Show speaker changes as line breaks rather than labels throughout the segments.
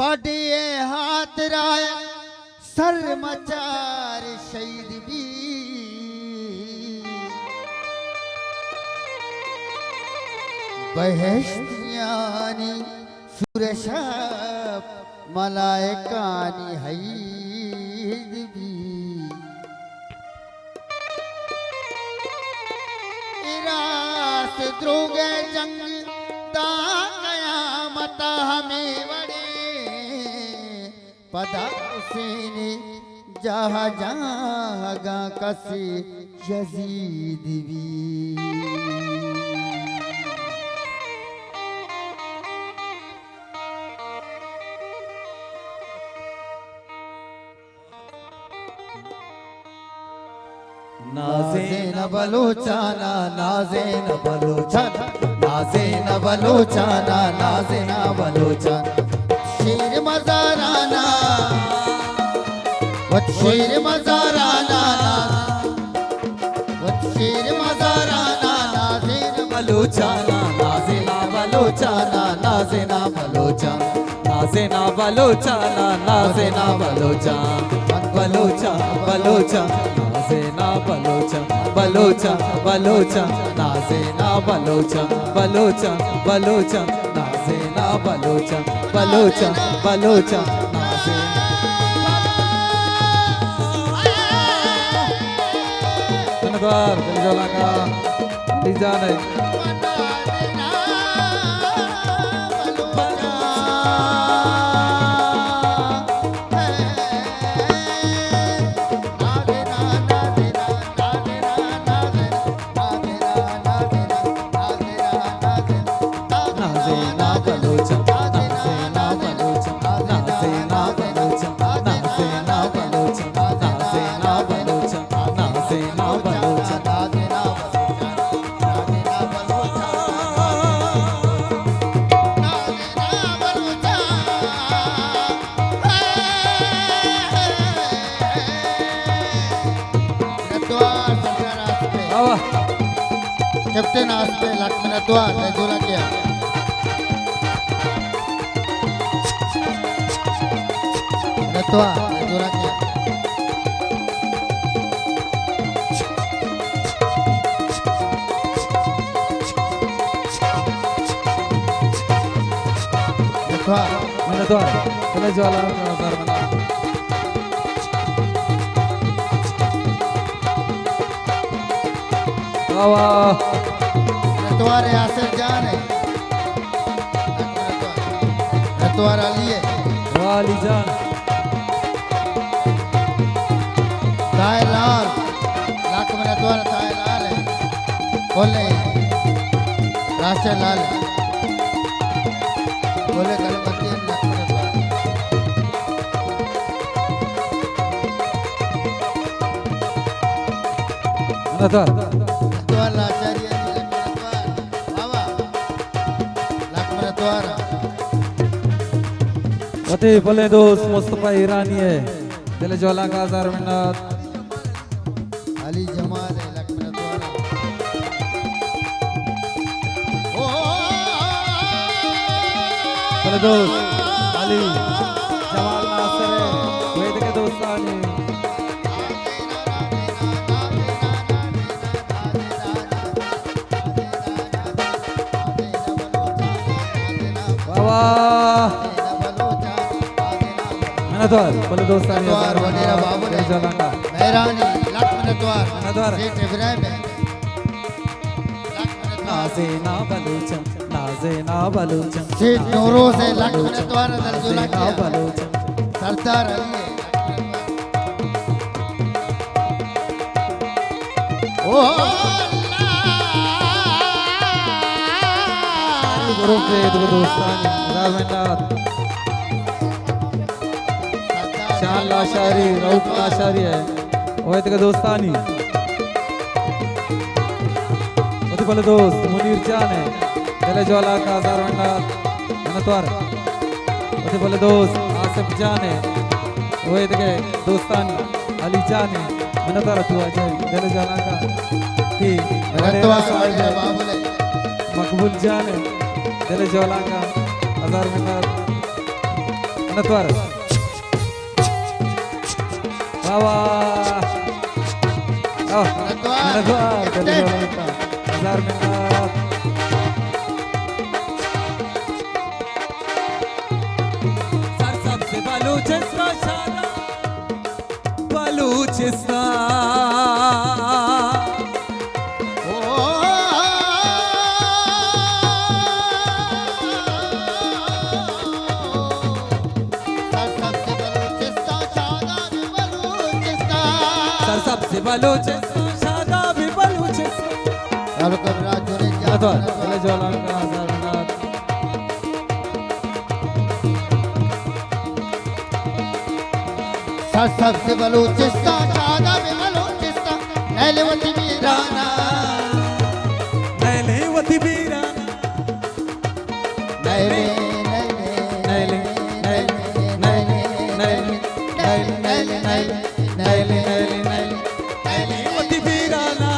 पढ़िए हाथ राय सर मचार शहीद भी बहश्तियानी सुरशाप मलायकानी हईद भी इरास द्रोग जंग ता कयामत हमें वड़े पदा हुसैन जहाँ जहाँ गा कसे यजीद भी
नाज़े न बलोचाना नाज़े न बलोचाना नाज़े न बलोचाना नाज़े न बलोचाना
शेर मज़ाराना वत शेर मज़ाराना वत शेर मज़ाराना नाज़े न
बलोचाना नाज़े न बलोचाना नाज़े न बलोचाना नाज़े न बलोचाना नाज़े न बलोचाना बलोचा बलोचा नाज़े न बलोचा बलोचा बलोचा नाज़े न बलोचा बलोचा बलोचा नाज़े न बलोचा बलोचा बलोचा नाज़े धन्यवाद दिलजला का दीजान है
कैप्टन आस्ते लक्ष्मण द्वार जोला किया रतवा जोला किया रतवा
मैंने द्वार चले ज्वाला का बरमना वाह
रतवार यासिर जान है रतवार अली है
वाली जान
ताए लाल लाख में रतवार ताए लाल है बोले राष्ट्र लाल है बोले गणपति लाख में
रतवार वते भले दोस्त मुस्तफा ईरानी है दिल ज्वाला का 1000 मिनट
अली जमाल है लक्ष्मण द्वारा ओ
भले दोस्त अली जमाल नासर है वेद के दोस्तानी वाह द्वार बोले दोस्तानी
द्वार वगैरह बाबू ने मेहरानी लक्ष्मण द्वार सेठ इब्राहिम है
नाज़े ना बलूचा नाज़े ना बलूचा
सेठ नूरों से लक्ष्मण द्वार दर्जुला
ना बलूचा
सरदार अली है ओ
गुरु के दोस्तानी 1000 मिनट शान लाशारी रऊफ लाशारी है ओए तेरे दोस्तानी ओते बोले दोस्त मुनीर जान है दिल ज्वाला का 1000 मिनट मनतवार ओते बोले दोस्त आसिफ जान है ओए तेरे दोस्तानी अली जान है मनतवार तू आ जाए दिल ज्वाला का की मकबूल जान है दिल ज्वाला का 1000 मिनट नतवार वाह नतवार दिल जवान का 1000 मिनट सरसब से बलूचिस्तान शादा बलूचिस्तान सबसे बलूचिस्तान शादाब बलूचिस्तान
यारो कबरा जोरे
नतवार दिल जवान का 1000 मिनट
सबसे बलूचिस्तान शादाब बलूचिस्तान नैलवती वीराना
नैलेवती वीराना
नैले
नैले नैले नैले नैले नैले नैले नैले नैलेवती वीराना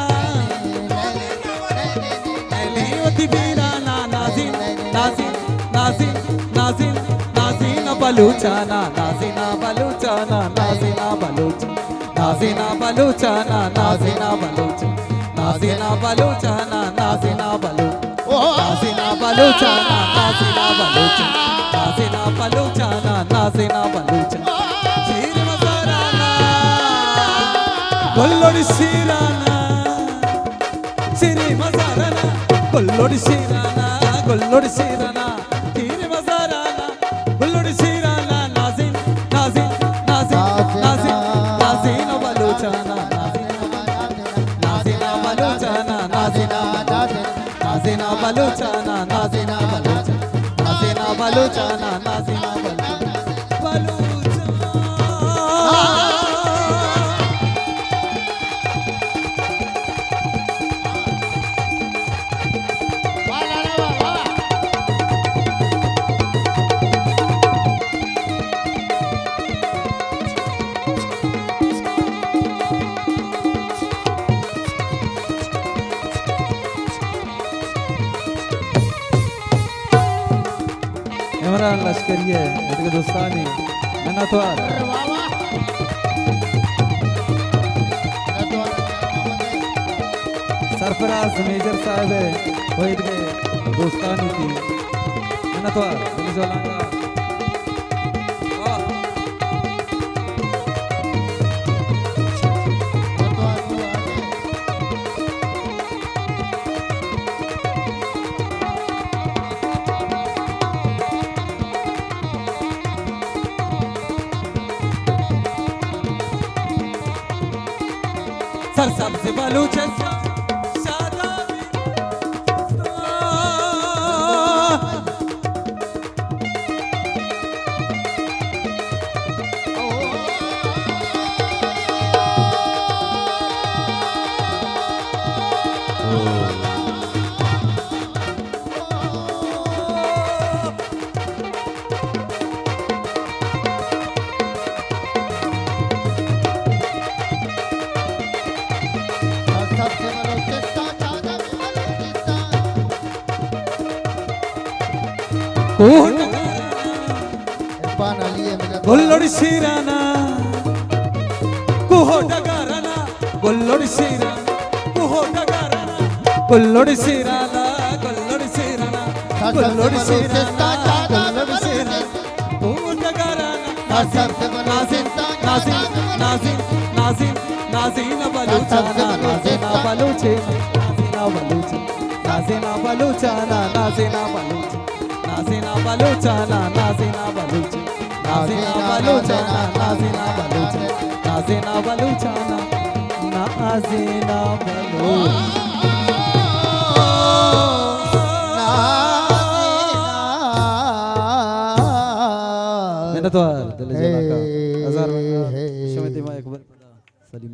नैलेवती वीराना नाज़िन नाज़िन नाज़िन नाज़िन नाज़िना बलूचाना नाज़िना बलूचाना नाज़िना बलूच नाज़िना बलूचाना नाज़िना बलूच नाज़िना बलूचाना नाज़िना बलूच नाज़िना बलूचाना नाज़िना बलूच नाज़िना बलूचाना नाज़िना बलूच शीर मज़ाराना गोल्लोड शीराना शीर मज़ाराना गोल्लोड शीराना गोल्लोड शीराना शीर मज़ाराना गोल्लोड शीराना नाज़िन नाज़िन नाज़िन नाज़िन नाज़िन बलूचाना नाज़िना बलूचाना नाज़िना नाज़िना बलूचाना नाज़िना बलूच नाज़िना बलूचाना नाज़िना इमरान लश्करिये इनके दोस्तानी नतवार सरफराज मेजर साहब है वो इनके दोस्तानी थी नतवार वेनेजुएला सरसब से बलूचिस्तान शादाब गोल्लोड शीराना कुहो डगाराना गोल्लोड शीराना कुहो डगाराना गोल्लोड शीराना गोल्लोड शीराना गोल्लोड शीराना गोल्लोड शीराना कुहो डगाराना नाज़िन नाज़िन नाज़िन नाज़िन नाज़िन बलूचाना नाज़िना बलूचे नाज़िना बलूचे नाज़िना बलूचाना नाज़िना बलूचे नाज़िना बलूचाना नाज़िना बलूचे नाज़िना बलूचाना नाज़िना बलूचे नाज़िना बलूचाना नाज़िना बलूच नतवार दिल जवान का 1000 मिनट शमीती मा अकबर सलीम